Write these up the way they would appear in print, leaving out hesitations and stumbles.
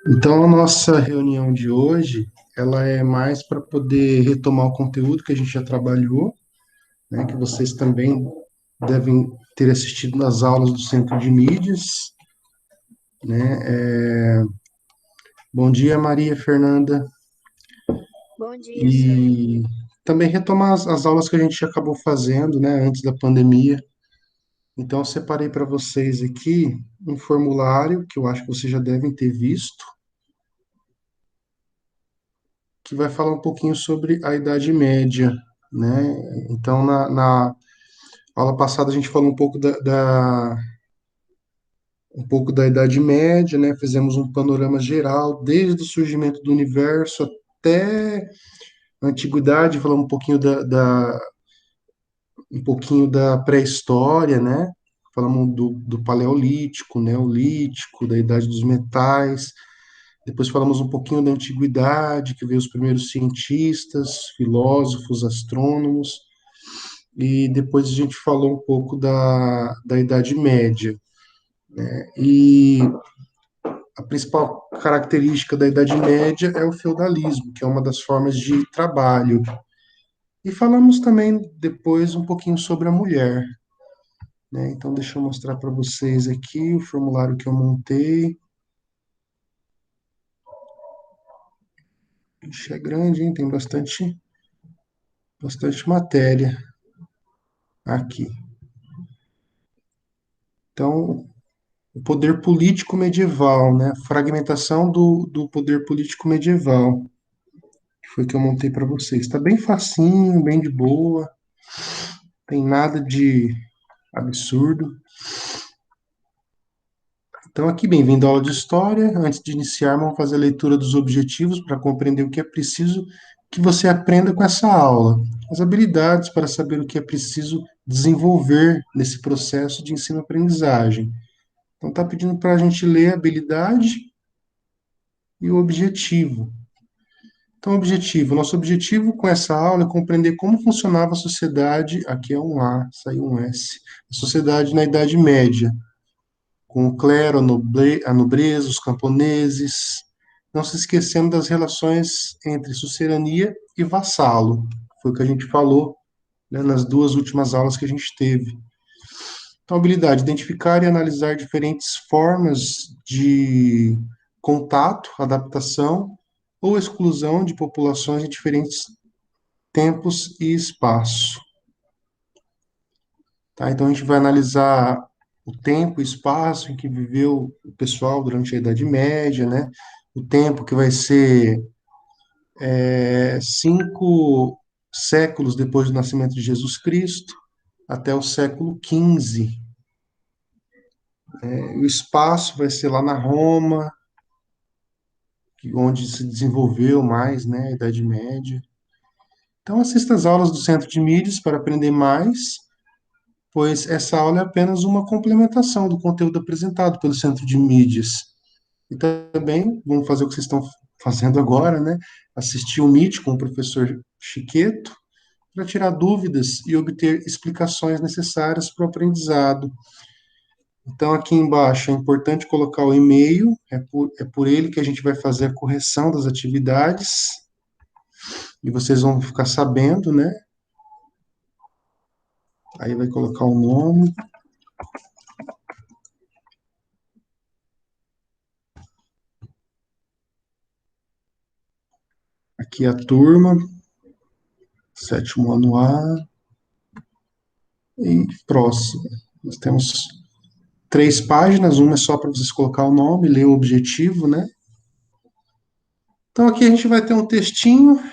Então, a nossa reunião de hoje, ela é mais para poder retomar o conteúdo que a gente já trabalhou, né, que vocês também devem ter assistido nas aulas do Centro de Mídias, né? Bom dia, Maria Fernanda, Bom dia, Sandro. e também retomar as aulas que a gente acabou fazendo, né, antes da pandemia. Então, eu separei para vocês aqui um formulário que eu acho que vocês já devem ter visto, que vai falar um pouquinho sobre a Idade Média, né? Então, na aula passada a gente falou um pouco da Idade Média, né? Fizemos um panorama geral, desde o surgimento do universo até a Antiguidade, falamos um pouquinho da pré-história, né? Falamos do Paleolítico, Neolítico, da Idade dos Metais. Depois falamos um pouquinho da Antiguidade, que veio os primeiros cientistas, filósofos, astrônomos. E depois a gente falou um pouco da Idade Média. E a principal característica da Idade Média é o feudalismo, que é uma das formas de trabalho. E falamos também depois um pouquinho sobre a mulher, né? Então, deixa eu mostrar para vocês aqui o formulário que eu montei. Ixi, é grande, hein? Tem bastante matéria aqui. Então, o poder político medieval, né? Fragmentação do poder político medieval, que foi que eu montei para vocês. Está bem facinho, bem de boa, tem nada de absurdo. Então, aqui, bem-vindo à aula de História. Antes de iniciar, vamos fazer a leitura dos objetivos para compreender o que é preciso que você aprenda com essa aula. As habilidades para saber o que é preciso desenvolver nesse processo de ensino-aprendizagem. Então, está pedindo para a gente ler a habilidade e o objetivo. Então, nosso objetivo com essa aula é compreender como funcionava a sociedade, aqui é um A, saiu um S, a sociedade na Idade Média, com o clero, a nobreza, os camponeses, não se esquecendo das relações entre sucerania e vassalo. Foi o que a gente falou, né, nas duas últimas aulas que a gente teve. Então, habilidade, identificar e analisar diferentes formas de contato, adaptação ou exclusão de populações em diferentes tempos e espaço. Tá? Então, a gente vai analisar o tempo e espaço em que viveu o pessoal durante a Idade Média, né? O tempo que vai ser 5 séculos depois do nascimento de Jesus Cristo, até o século XV. O espaço vai ser lá na Roma, onde se desenvolveu mais, né, a Idade Média. Então, assista às aulas do Centro de Mídias para aprender mais, pois essa aula é apenas uma complementação do conteúdo apresentado pelo Centro de Mídias. E também vamos fazer o que vocês estão fazendo agora, né? Assistir o Meet com o professor Chiqueto para tirar dúvidas e obter explicações necessárias para o aprendizado. Então, aqui embaixo é importante colocar o e-mail, é por ele que a gente vai fazer a correção das atividades, e vocês vão ficar sabendo, né? Aí vai colocar o nome, aqui a turma, sétimo ano A, e próximo. Nós temos 3 páginas, uma é só para vocês colocar o nome, ler o objetivo, né? Então aqui a gente vai ter um textinho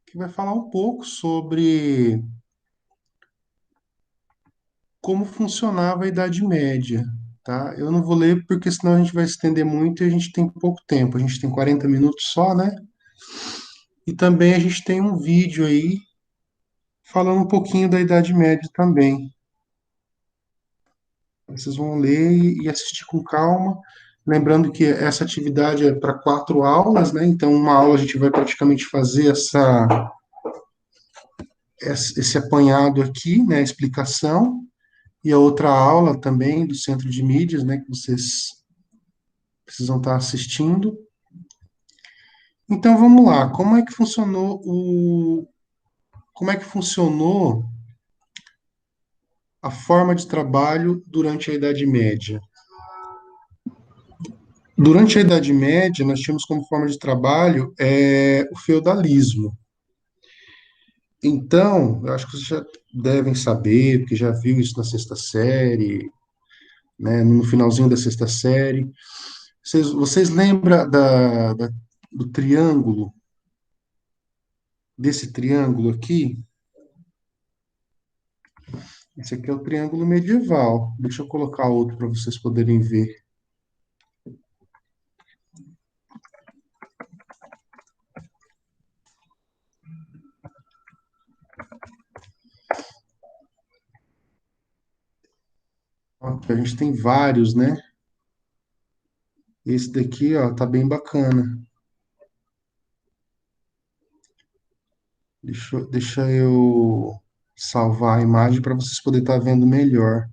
que vai falar um pouco sobre como funcionava a Idade Média, tá? Eu não vou ler porque senão a gente vai se estender muito e a gente tem pouco tempo. A gente tem 40 minutos só, né? E também a gente tem um vídeo aí falando um pouquinho da Idade Média também. Vocês vão ler e assistir com calma. Lembrando que essa atividade é para 4 aulas, né? Então, uma aula a gente vai praticamente fazer esse apanhado aqui, né? A explicação. E a outra aula também do Centro de Mídias, né? Que vocês precisam estar assistindo. Então vamos lá, como é que funcionou a forma de trabalho durante a Idade Média? Durante a Idade Média, nós tínhamos como forma de trabalho o feudalismo. Então, eu acho que vocês já devem saber, porque já viu isso na sexta série, né, no finalzinho da sexta série. Vocês lembram do triângulo, desse triângulo aqui? Esse aqui é o triângulo medieval. Deixa eu colocar outro para vocês poderem ver. Aqui a gente tem vários, né? Esse daqui, ó, tá bem bacana. Deixa eu salvar a imagem para vocês poderem estar vendo melhor.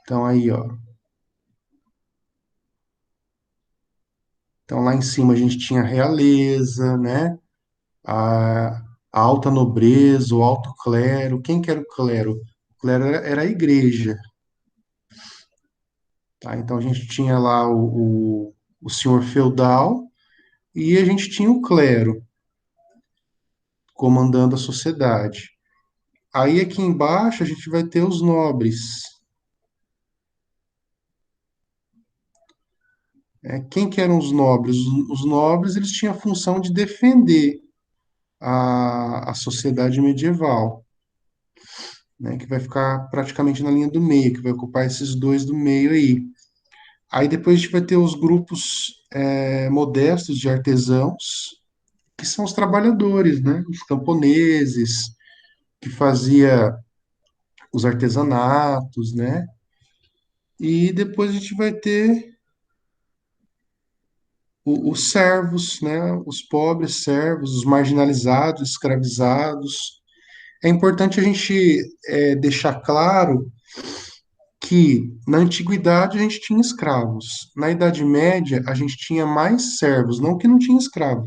Então aí, ó. Então lá em cima a gente tinha a realeza, né? A, a alta nobreza, o alto clero. Quem que era o clero? O clero era a igreja, tá? Então a gente tinha lá o senhor feudal e a gente tinha o clero comandando a sociedade. Aí aqui embaixo a gente vai ter os nobres. Quem que eram os nobres? Os nobres eles tinham a função de defender a sociedade medieval, né, que vai ficar praticamente na linha do meio, que vai ocupar esses dois do meio aí. Aí depois a gente vai ter os grupos modestos de artesãos, que são os trabalhadores, né, os camponeses, que fazia os artesanatos, né, e depois a gente vai ter os servos, né, os pobres servos, os marginalizados, escravizados. É importante a gente deixar claro que na antiguidade a gente tinha escravos, na Idade Média a gente tinha mais servos, não que não tinha escravo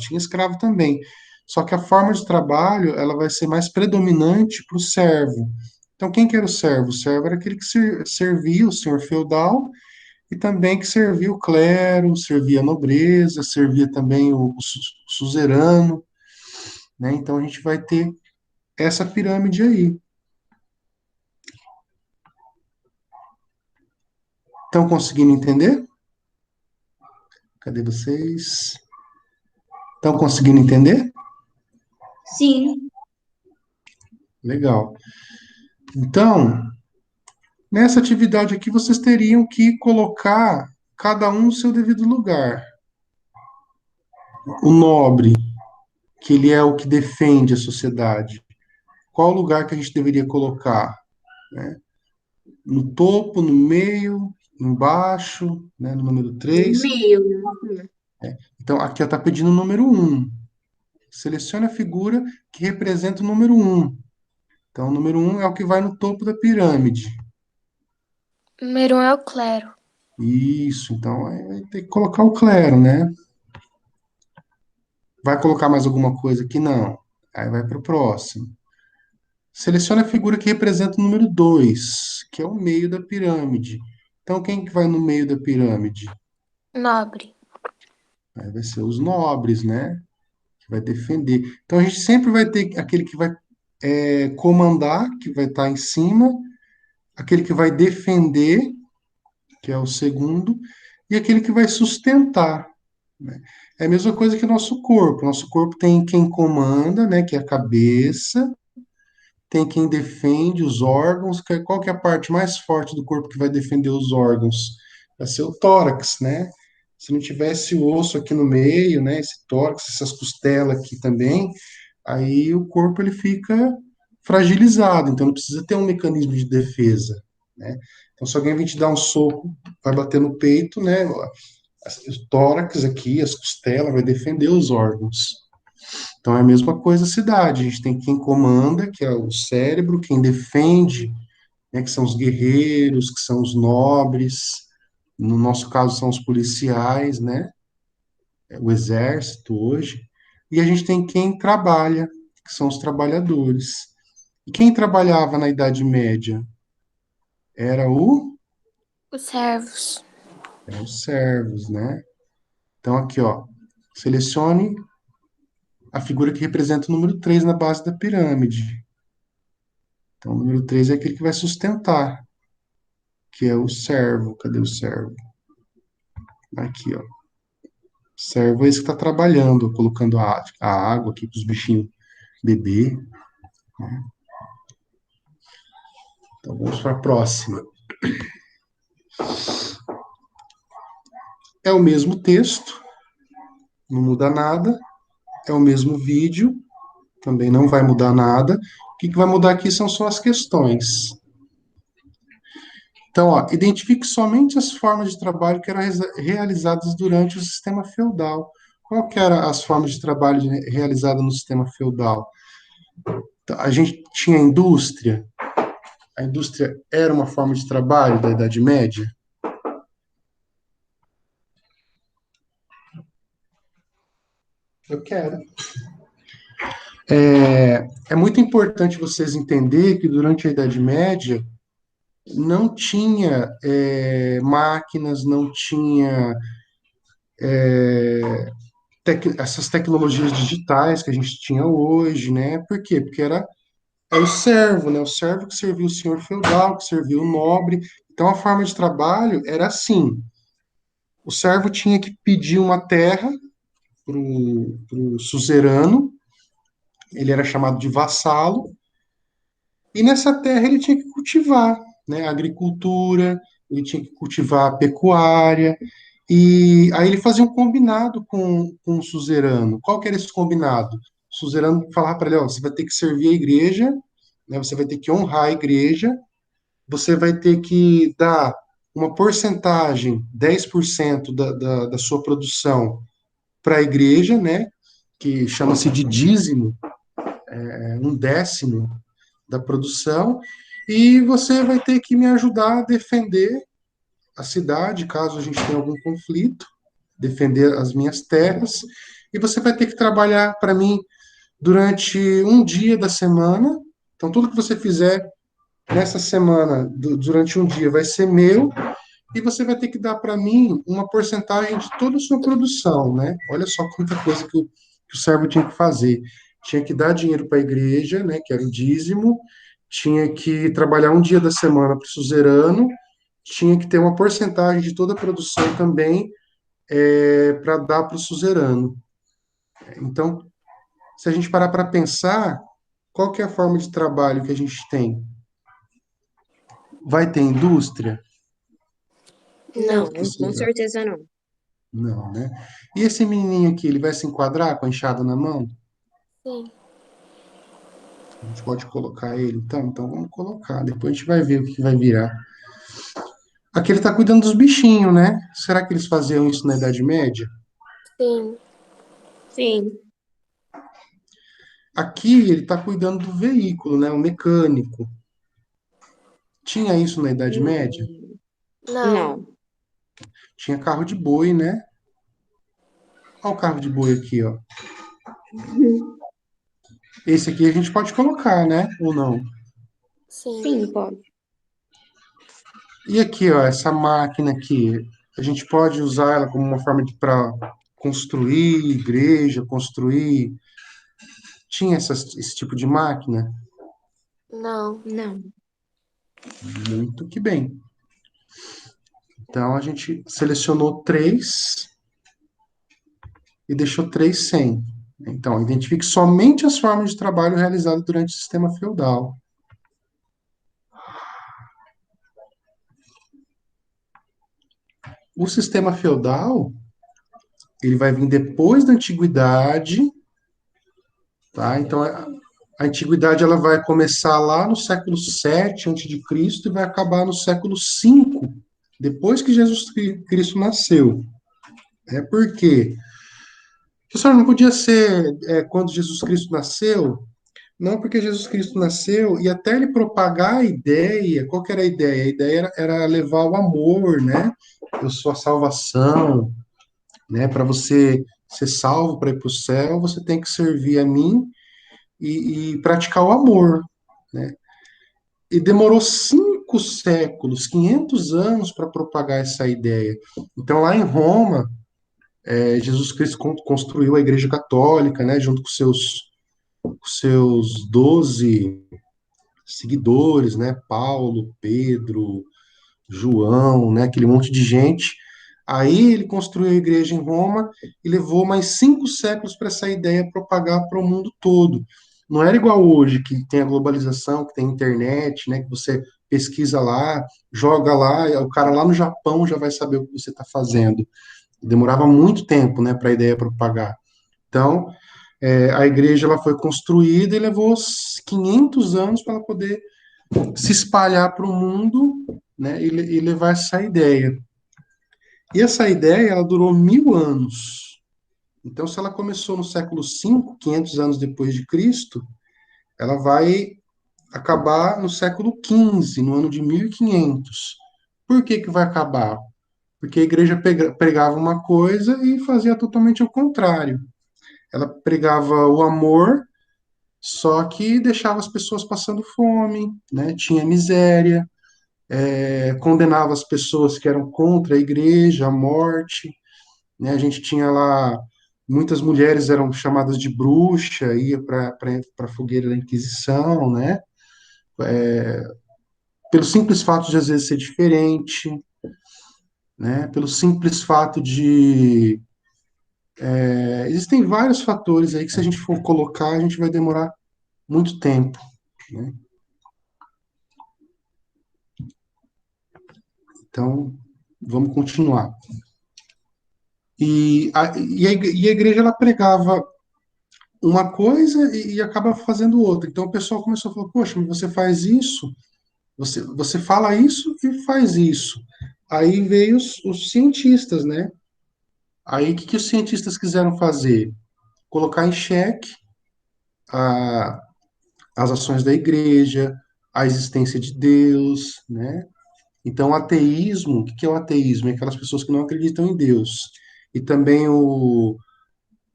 também. Só que a forma de trabalho ela vai ser mais predominante para o servo. Então, quem que era o servo? O servo era aquele que servia o senhor feudal e também que servia o clero, servia a nobreza, servia também o suzerano, né? Então, a gente vai ter essa pirâmide aí. Estão conseguindo entender? Cadê vocês? Estão conseguindo entender? Sim. Legal. Então, nessa atividade aqui, vocês teriam que colocar cada um no seu devido lugar. O nobre, que ele é o que defende a sociedade. Qual lugar que a gente deveria colocar? Né? No topo, no meio, embaixo, né? No número No 3. meio, né? Então, aqui está pedindo o número 1. Selecione a figura que representa o número 1. Então, o número 1 é o que vai no topo da pirâmide. Número 1 é o clero. Isso, então aí vai ter que colocar o clero, né? Vai colocar mais alguma coisa aqui? Não. Aí vai para o próximo. Selecione a figura que representa o número 2, que é o meio da pirâmide. Então, quem que vai no meio da pirâmide? Nobre. Aí vai ser os nobres, né? Que vai defender. Então, a gente sempre vai ter aquele que vai comandar, que vai estar em cima, aquele que vai defender, que é o segundo, e aquele que vai sustentar, né? É a mesma coisa que o nosso corpo. Nosso corpo tem quem comanda, né, que é a cabeça, tem quem defende os órgãos. Qual que é a parte mais forte do corpo que vai defender os órgãos? Vai ser o tórax, né? Se não tivesse o osso aqui no meio, né, esse tórax, essas costelas aqui também, aí o corpo ele fica fragilizado, então não precisa ter um mecanismo de defesa, né? Então, se alguém vir te dar um soco, vai bater no peito, né? O tórax aqui, as costelas, vai defender os órgãos. Então é a mesma coisa a cidade. A gente tem quem comanda, que é o cérebro, quem defende, né, que são os guerreiros, que são os nobres, no nosso caso são os policiais, né, o exército hoje, e a gente tem quem trabalha, que são os trabalhadores. E quem trabalhava na Idade Média era Os servos. eram os servos, né? Então aqui, ó, selecione a figura que representa o número 3 na base da pirâmide. Então o número 3 é aquele que vai sustentar, que é o servo. Cadê o servo? Aqui, ó. Servo é esse que está trabalhando, colocando a água aqui para os bichinhos beber. Então vamos para a próxima. É o mesmo texto, não muda nada. É o mesmo vídeo, também não vai mudar nada. O que vai mudar aqui são só as questões. Então, ó, identifique somente as formas de trabalho que eram realizadas durante o sistema feudal. Qual que eram as formas de trabalho realizadas no sistema feudal? Então, a gente tinha indústria. A indústria era uma forma de trabalho da Idade Média? Eu quero. É muito importante vocês entenderem que durante a Idade Média não tinha máquinas, não tinha essas tecnologias digitais que a gente tinha hoje, né? Por quê? Porque era o servo, né? O servo que servia o senhor feudal, que servia o nobre. Então a forma de trabalho era assim: o servo tinha que pedir uma terra para o suzerano, ele era chamado de vassalo, e nessa terra ele tinha que cultivar, né? A agricultura, ele tinha que cultivar a pecuária. E aí ele fazia um combinado com o suzerano. Qual que era esse combinado? O suzerano falava para ele, ó, você vai ter que servir a igreja, né, você vai ter que honrar a igreja, você vai ter que dar uma porcentagem, 10% da sua produção para a igreja, né, que chama-se de dízimo, um décimo da produção, e você vai ter que me ajudar a defender a cidade, caso a gente tenha algum conflito, defender as minhas terras, e você vai ter que trabalhar para mim durante um dia da semana. Então, tudo que você fizer nessa semana, durante um dia, vai ser meu, e você vai ter que dar para mim uma porcentagem de toda a sua produção, né? Olha só quanta coisa que o servo tinha que fazer. Tinha que dar dinheiro para a igreja, né, que era o dízimo, tinha que trabalhar um dia da semana para o suzerano, tinha que ter uma porcentagem de toda a produção também para dar para o suzerano. Então, se a gente parar para pensar, qual que é a forma de trabalho que a gente tem? Vai ter indústria? Não. Não, com certeza não. Não, né? E esse menininho aqui, ele vai se enquadrar com a enxada na mão? Sim. A gente pode colocar ele, então? Então vamos colocar. Depois a gente vai ver o que vai virar. Aqui ele está cuidando dos bichinhos, né? Será que eles faziam isso na Idade Média? Sim. Sim. Aqui ele está cuidando do veículo, né? O mecânico. Tinha isso na Idade Média? Hum, Não. Não. Tinha carro de boi, né? Olha o carro de boi aqui, ó. Esse aqui a gente pode colocar, né? Ou não? Sim. Sim, pode. E aqui, ó, essa máquina aqui, a gente pode usar ela como uma forma de para construir igreja, construir. Tinha esse tipo de máquina? Não. Não. Muito que bem. Então a gente selecionou três e deixou três sem. Então, identifique somente as formas de trabalho realizadas durante o sistema feudal. O sistema feudal, ele vai vir depois da antiguidade, tá? Então, a antiguidade ela vai começar lá no século 7 antes de Cristo e vai acabar no século 5 depois que Jesus Cristo nasceu. É porque Professor, não podia ser quando Jesus Cristo nasceu? Não, porque Jesus Cristo nasceu e até ele propagar a ideia, qual que era a ideia? A ideia era levar o amor, né? Eu sou a salvação, né? Para você ser salvo, para ir para o céu, você tem que servir a mim e praticar o amor, né? E demorou 5 séculos, 500 anos para propagar essa ideia. Então, lá em Roma, Jesus Cristo construiu a Igreja Católica, né? Junto com seus 12 seguidores, né? Paulo, Pedro, João, né? Aquele monte de gente. Aí ele construiu a igreja em Roma e levou mais 5 séculos para essa ideia propagar para o mundo todo. Não era igual hoje, que tem a globalização, que tem a internet, né? Que você pesquisa lá, joga lá, e o cara lá no Japão já vai saber o que você está fazendo. Demorava muito tempo, né, para a ideia propagar. Então, a igreja ela foi construída e levou 500 anos para ela poder se espalhar para o mundo, né, e levar essa ideia. E essa ideia ela durou 1000 anos. Então, se ela começou no século V, 500 anos depois de Cristo, ela vai acabar no século XV, no ano de 1500. Por que que vai acabar? Porque a igreja pregava uma coisa e fazia totalmente o contrário. Ela pregava o amor, só que deixava as pessoas passando fome, né? Tinha miséria, condenava as pessoas que eram contra a igreja, à morte, né? A gente tinha lá muitas mulheres eram chamadas de bruxa, ia para a fogueira da Inquisição, né? Pelo simples fato de às vezes ser diferente, né? Pelo simples fato de existem vários fatores aí que se a gente for colocar a gente vai demorar muito tempo, né? Então vamos continuar. E a igreja ela pregava uma coisa e acaba fazendo outra. Então o pessoal começou a falar: poxa, mas você faz isso, você fala isso e faz isso. Aí veio os cientistas, né? Aí o que, que os cientistas quiseram fazer? Colocar em xeque a, as ações da igreja, a existência de Deus, né? Então, o ateísmo, o que que é o ateísmo? É aquelas pessoas que não acreditam em Deus. E também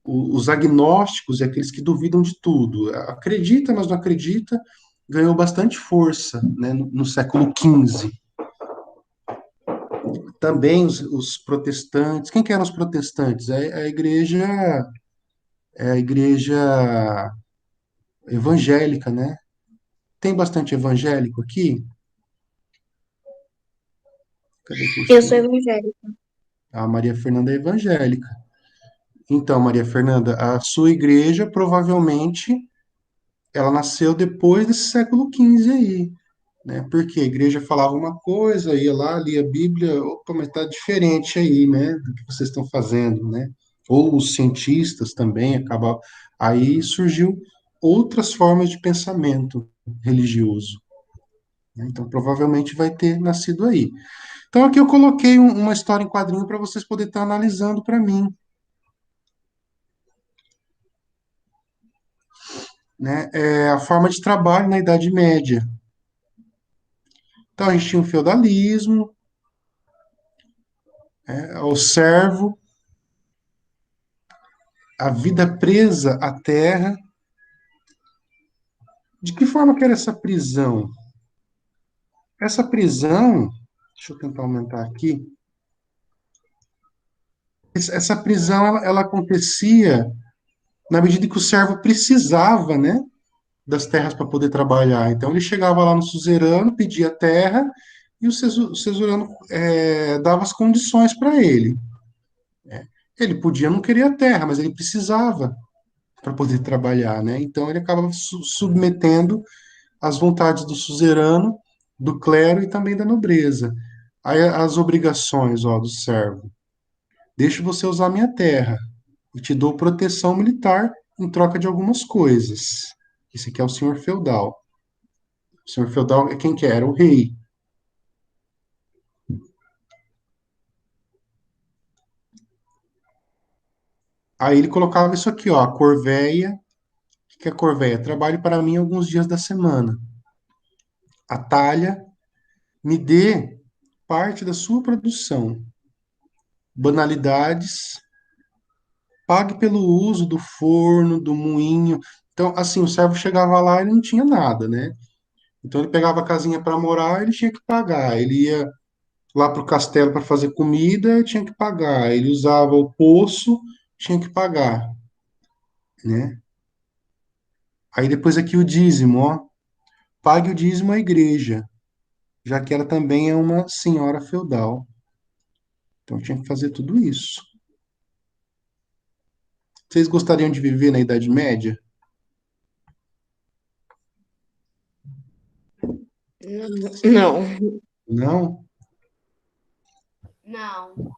os agnósticos, é aqueles que duvidam de tudo. Acredita, mas não acredita, ganhou bastante força, né, no século XV. Também os protestantes. Quem que eram os protestantes? É a igreja evangélica, né? Tem bastante evangélico aqui? Cadê que eu Eu sou estou? evangélica. A Maria Fernanda é evangélica. Então, Maria Fernanda, a sua igreja provavelmente ela nasceu depois desse século XV aí, né? Porque a igreja falava uma coisa, ia lá, lia a Bíblia, opa, mas está diferente aí, né? Do que vocês estão fazendo, né? Ou os cientistas também acabavam. Aí surgiu outras formas de pensamento religioso, né? Então, provavelmente vai ter nascido aí. Então, aqui eu coloquei uma história em quadrinho para vocês poderem estar analisando para mim, né? A forma de trabalho na Idade Média. Então, a gente tinha o feudalismo, o servo, a vida presa à terra. De que forma que era essa prisão? Essa prisão, deixa eu tentar aumentar aqui. Essa prisão ela acontecia na medida que o servo precisava, né, das terras para poder trabalhar. Então ele chegava lá no suzerano, pedia terra e o suzerano dava as condições para ele. Ele podia não querer a terra, mas ele precisava para poder trabalhar, né? Então ele acaba submetendo às vontades do suzerano, do clero e também da nobreza. Aí as obrigações, ó, do servo. Deixo você usar minha terra e te dou proteção militar em troca de algumas coisas. Esse aqui é o senhor feudal. O senhor feudal é quem que era? O rei. Aí ele colocava isso aqui, ó, a corvéia. O que é corvéia? Trabalhe para mim alguns dias da semana. A talha, me dê parte da sua produção. Banalidades, pague pelo uso do forno, do moinho. Então, assim, o servo chegava lá e não tinha nada, né? Então ele pegava a casinha para morar, ele tinha que pagar. Ele ia lá para o castelo para fazer comida, tinha que pagar. Ele usava o poço, tinha que pagar, né? Aí depois aqui o dízimo, ó. Pague o dízimo à igreja, já que ela também é uma senhora feudal. Então tinha que fazer tudo isso. Vocês gostariam de viver na Idade Média? Não. Não? Não.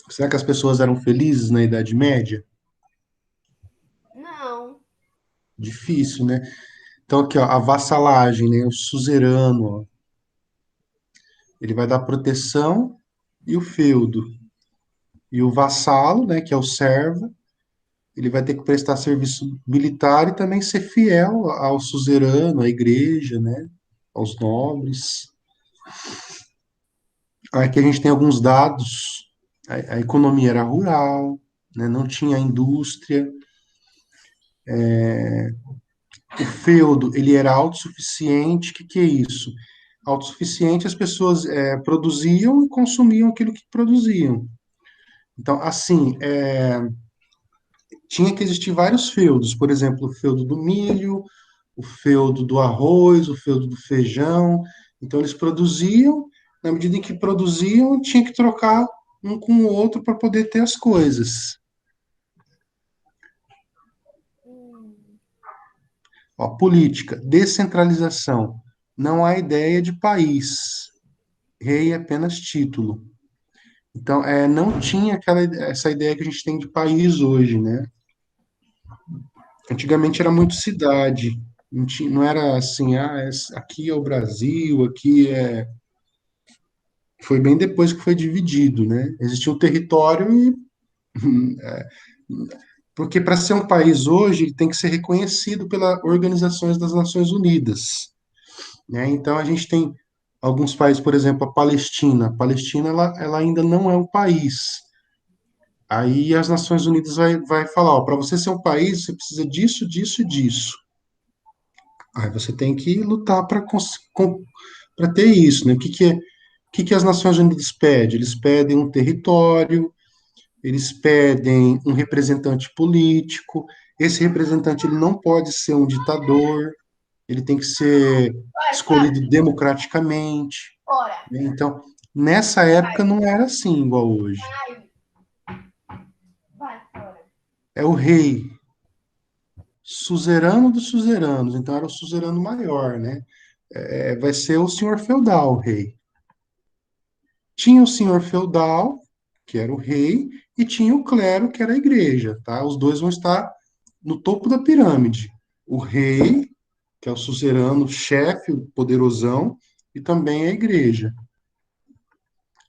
Será que as pessoas eram felizes na Idade Média? Não. Difícil, né? Então aqui, ó, a vassalagem, né? O suzerano, ó, ele vai dar proteção e o feudo. E o vassalo, né, que é o servo, ele vai ter que prestar serviço militar e também ser fiel ao suzerano, à igreja, né, aos nobres. Aqui a gente tem alguns dados. A economia era rural, né, não tinha indústria. O feudo, ele era autossuficiente. O que que é isso? Autossuficiente, as pessoas produziam e consumiam aquilo que produziam. Então, assim, tinha que existir vários feudos, por exemplo, o feudo do milho, o feudo do arroz, o feudo do feijão. Então, eles produziam, na medida em que produziam, tinha que trocar um com o outro para poder ter as coisas. Ó, política, descentralização. Não há ideia de país. Rei é apenas título. Então, não tinha essa ideia que a gente tem de país hoje, né? Antigamente era muito cidade. Não era assim, aqui é o Brasil, aqui é. Foi bem depois que foi dividido, né? Existia um território e. Porque para ser um país hoje, ele tem que ser reconhecido pelas organizações das Nações Unidas, né? Então a gente tem alguns países, por exemplo, a Palestina. A Palestina ela ainda não é um país. Aí as Nações Unidas vai falar, ó, para você ser um país, você precisa disso, disso e disso. Aí você tem que lutar para ter isso, né? O que as Nações Unidas pedem? Eles pedem um território, eles pedem um representante político. Esse representante ele não pode ser um ditador, ele tem que ser escolhido democraticamente, né? Então, nessa época não era assim igual hoje. É o rei, suzerano dos suzeranos, então era o suzerano maior, né? Vai ser o senhor feudal, o rei. Tinha o senhor feudal, que era o rei, e tinha o clero, que era a igreja, tá? Os dois vão estar no topo da pirâmide. O rei, que é o suzerano, chefe, o poderosão, e também a igreja.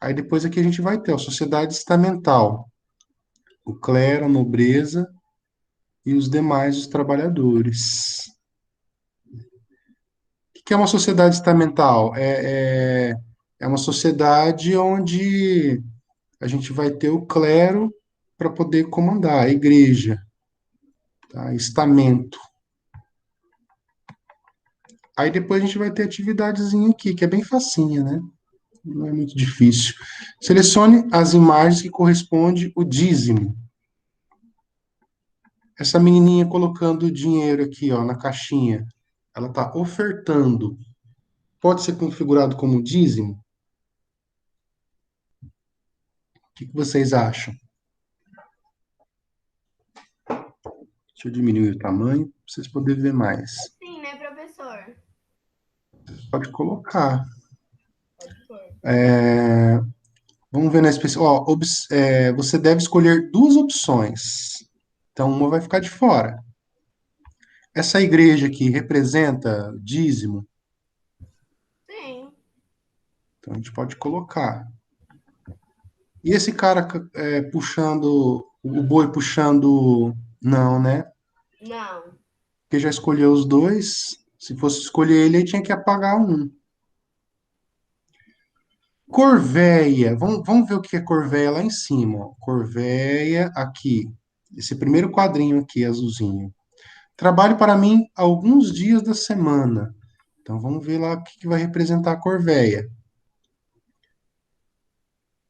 Aí depois aqui a gente vai ter a sociedade estamental, o clero, a nobreza e os demais, os trabalhadores. O que é uma sociedade estamental? É uma sociedade onde a gente vai ter o clero para poder comandar, a igreja, tá? Estamento. Aí depois a gente vai ter atividadezinha aqui, que é bem facinha, né? Não é muito difícil. Selecione as imagens que correspondem o dízimo. Essa menininha colocando o dinheiro aqui, ó, na caixinha, ela está ofertando. Pode ser configurado como dízimo? O que vocês acham? Deixa eu diminuir o tamanho para vocês poderem ver mais. Sim, né, professor? Pode colocar. É, vamos ver na especial. Ó, você deve escolher duas opções. Então, uma vai ficar de fora. Essa igreja aqui representa dízimo? Sim. Então, a gente pode colocar. E esse cara puxando O boi puxando. Não, né? Não. Porque já escolheu os dois. Se fosse escolher ele, ele tinha que apagar um. Corvéia. Vamos ver o que é corvéia lá em cima, ó. Corvéia aqui. Esse primeiro quadrinho aqui, azulzinho. Trabalho para mim alguns dias da semana. Então vamos ver lá o que que vai representar a corvéia.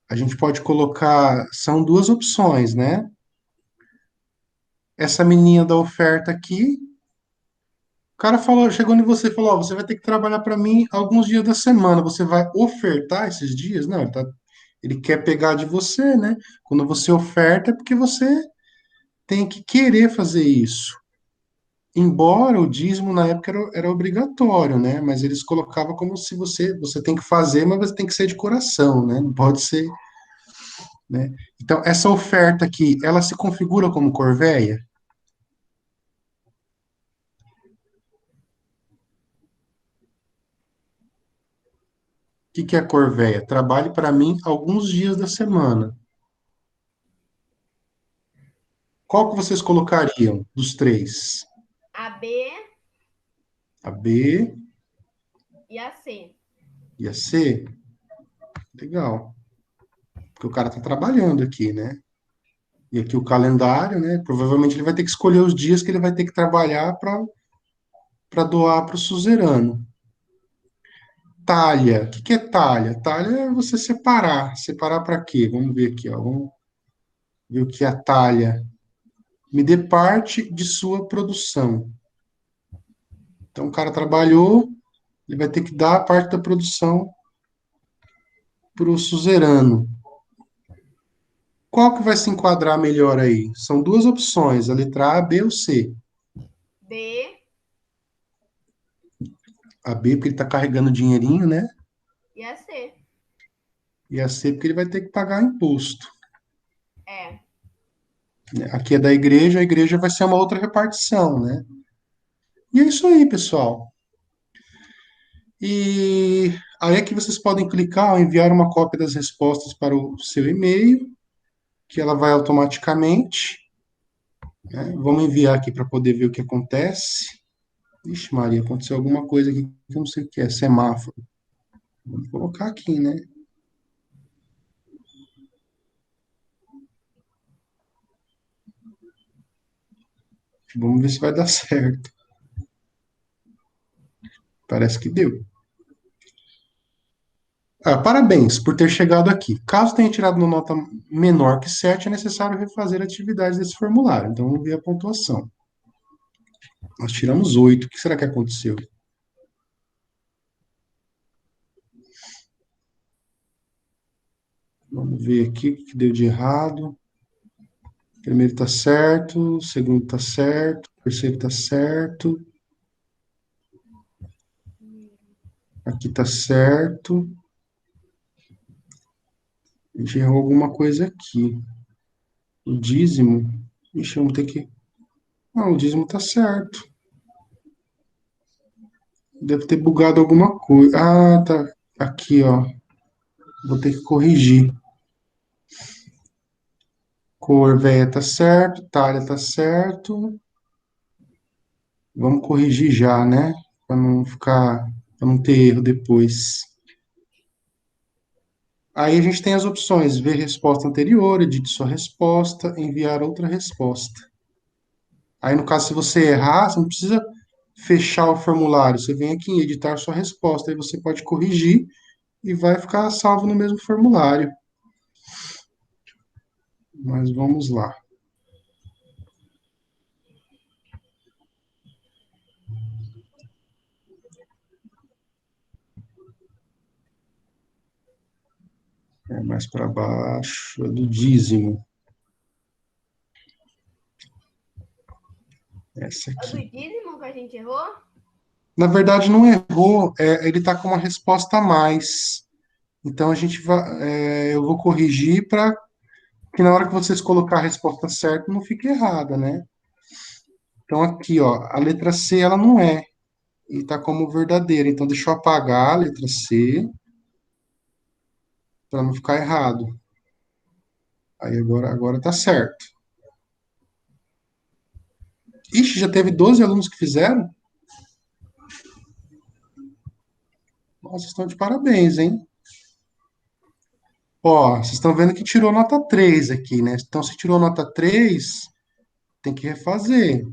A gente pode colocar. São duas opções, né? Essa menina da oferta aqui. O cara falou, chegou em você e falou: Ó, você vai ter que trabalhar para mim alguns dias da semana. Você vai ofertar esses dias? Não, ele quer pegar de você, né? Quando você oferta, é porque você tem que querer fazer isso. Embora o dízimo na época era obrigatório, né? Mas eles colocavam como se você tem que fazer, mas você tem que ser de coração, né? Não pode ser, né? Então, essa oferta aqui, ela se configura como corvéia? O que que é corvéia? Trabalhe para mim alguns dias da semana. Qual que vocês colocariam dos três? A B A B e a C. e a C? Legal. Porque o cara tá trabalhando aqui, né? E aqui o calendário, né? Provavelmente ele vai ter que escolher os dias que ele vai ter que trabalhar para doar para o suzerano. Talha. O que que é talha? Talha é você separar. Separar para quê? Vamos ver aqui, ó. Vamos ver o que é a talha. Me dê parte de sua produção. Então o cara trabalhou, ele vai ter que dar parte da produção para o suzerano. Qual que vai se enquadrar melhor aí? São duas opções, a letra A, B ou C. B A B porque ele está carregando dinheirinho, né? e a C. E a C porque ele vai ter que pagar imposto. É. Aqui é da igreja, a igreja vai ser uma outra repartição, né? E é isso aí, pessoal. E aí aqui vocês podem clicar ou enviar uma cópia das respostas para o seu e-mail, que ela vai automaticamente, né? Vamos enviar aqui para poder ver o que acontece. Ixi, Maria, aconteceu alguma coisa aqui que eu não sei o que é, semáforo. Vamos colocar aqui, né? Vamos ver se vai dar certo. Parece que deu. Ah, parabéns por ter chegado aqui. Caso tenha tirado uma nota menor que 7, é necessário refazer atividades desse formulário. Então, vamos ver a pontuação. Nós tiramos 8. O que será que aconteceu? Vamos ver aqui o que deu de errado. O primeiro está certo, o segundo está certo, o terceiro está certo. Aqui está certo. A gente errou alguma coisa aqui. O dízimo. Ixi, vamos ter que. Ah, o dízimo está certo. Deve ter bugado alguma coisa. Ah, tá. Aqui, ó. Vou ter que corrigir. Corvéia tá certo, talha tá certo. Vamos corrigir já, né? Para não ficar, para não ter erro depois. Aí a gente tem as opções: ver resposta anterior, edite sua resposta, enviar outra resposta. Aí, no caso, se você errar, você não precisa fechar o formulário. Você vem aqui em editar sua resposta. Aí você pode corrigir e vai ficar salvo no mesmo formulário. Mas vamos lá. É mais para baixo, é do dízimo. Essa É o do aqui. dízimo que a gente errou? Na verdade, não errou, ele está com uma resposta a mais. Então, a gente vai, eu vou corrigir para que na hora que vocês colocar a resposta certa, não fique errada, né? Então, aqui, ó, a letra C, ela não é, e está como verdadeira. Então, deixa eu apagar a letra C, para não ficar errado. Aí, agora tá certo. Ixi, já teve 12 alunos que fizeram? Nossa, vocês estão de parabéns, hein? Ó, vocês estão vendo que tirou nota 3 aqui, né? Então, se tirou nota 3, tem que refazer.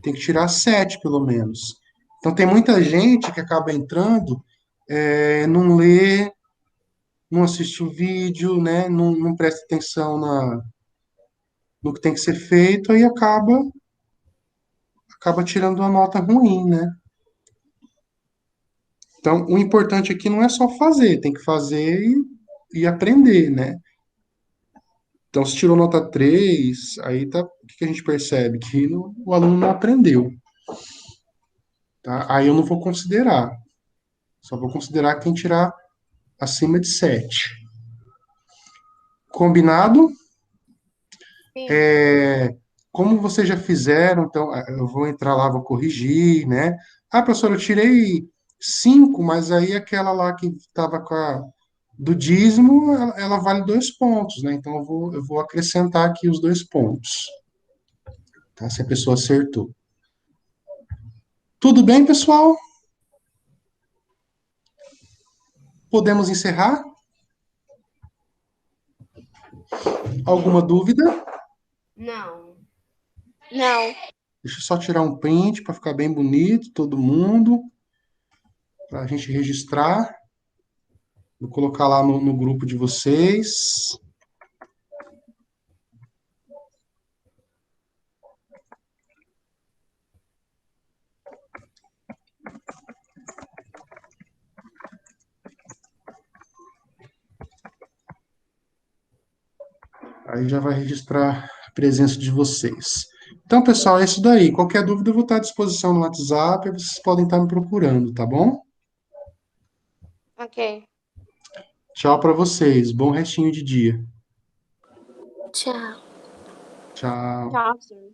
Tem que tirar 7, pelo menos. Então, tem muita gente que acaba entrando, não lê, não assiste o vídeo, né? Não presta atenção no que tem que ser feito, aí acaba tirando uma nota ruim, né? Então, o importante aqui não é só fazer, tem que fazer e aprender, né? Então, se tirou nota 3, aí tá, o que que a gente percebe? Que o aluno não aprendeu, tá? Aí eu não vou considerar, só vou considerar quem tirar acima de 7. Combinado? Sim. É, como vocês já fizeram, então eu vou entrar lá, vou corrigir, né? Ah, professor, eu tirei 5, mas aí aquela lá que estava com a do dízimo, ela vale 2 pontos, né? Então eu vou acrescentar aqui os 2 pontos, tá? Se a pessoa acertou. Tudo bem, pessoal? Podemos encerrar? Alguma dúvida? Não. Não. Deixa eu só tirar um print para ficar bem bonito, todo mundo, para a gente registrar. Vou colocar lá no grupo de vocês. Aí já vai registrar a presença de vocês. Então, pessoal, é isso daí. Qualquer dúvida, eu vou estar à disposição no WhatsApp, vocês podem estar me procurando, tá bom? Ok. Tchau para vocês. Bom restinho de dia. Tchau. Tchau. Tchau, senhor.